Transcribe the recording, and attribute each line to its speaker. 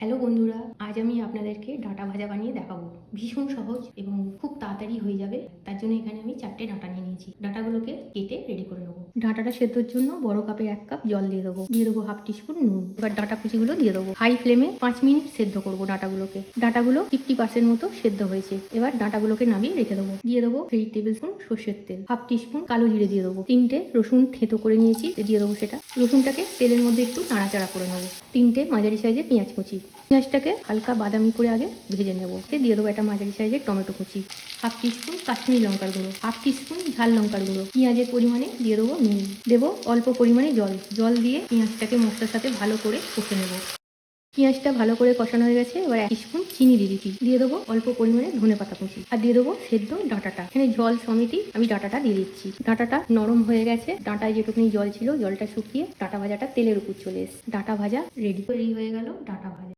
Speaker 1: Hello বন্ধুরা, আজ আমি আপনাদেরকে ডাঁটা ভাজা বানিয়ে দেখাবো। ভীষণ সহজ এবং খুব তাড়াতাড়ি হয়ে যাবে। তার জন্য এখানে আমি 4টে ডাঁটা নিয়ে নিয়েছি। ডাঁটাগুলোকে কেটে রেডি করে নেবো। ডাঁটাটা সেদ্ধর জন্য বড় কাপে 1 কাপ জল দিয়ে দেবো। দিয়ে দেবো হাফ টিস্পুন নুন। এবার ডাঁটা কুচিগুলো দিয়ে দেবো। হাই ফ্লেমে 5 মিনিট সেদ্ধ করবো ডাঁটাগুলোকে। ডাঁটাগুলো 50% মতো সেদ্ধ হয়েছে। এবার ডাঁটাগুলোকে নামিয়ে রেখে দেবো। দিয়ে দেবো 3 টেবিল স্পুন সর্ষের তেল, হাফ টিস্পুন কালো জিরে দিয়ে দেবো। 3টে রসুন থেঁতো করে নিয়েছি, দিয়ে দেবো সেটা। রসুনটাকে তেলের মধ্যে একটু নাড়াচাড়া করে নেবো। 3টে মাঝারি সাইজের পেঁয়াজ কুচি। পেঁয়াজটাকে হালকা বাদামি করে আগে ভেজে নেবো। দিয়ে দেবো একটা মাঝারি সাইজের টমেটো কুচি, হাফ টিস্পুন কাশ্মীরি লঙ্কার গুঁড়ো, হাফ টিস্পুন ঝাল লঙ্কার গুঁড়ো। পেঁয়াজের পরিমাণে দিয়ে দেবো নুন। দেবো অল্প পরিমাণে জল দিয়ে পেঁয়াজটাকে মশলার সাথে ভালো করে কষে নেবো। পেঁয়াজটা ভালো করে কষানো হয়ে গেছে। এবার 1 স্পুন চিনি দিয়ে দিচ্ছি। দিয়ে দেবো অল্প পরিমাণে ধনেপাতা কুচি, আর দিয়ে দেবো সেদ্ধ ডাঁটাটা। এখানে জল সমেতই আমি ডাঁটাটা দিয়ে দিচ্ছি। ডাঁটাটা নরম হয়ে গেছে। ডাঁটায় যেটুকুনি জল ছিল জলটা শুকিয়ে ডাঁটা ভাজাটা তেলের উপর চলে এসেছে। ডাঁটা ভাজা রেডি হয়ে গেল ডাঁটা ভাজা।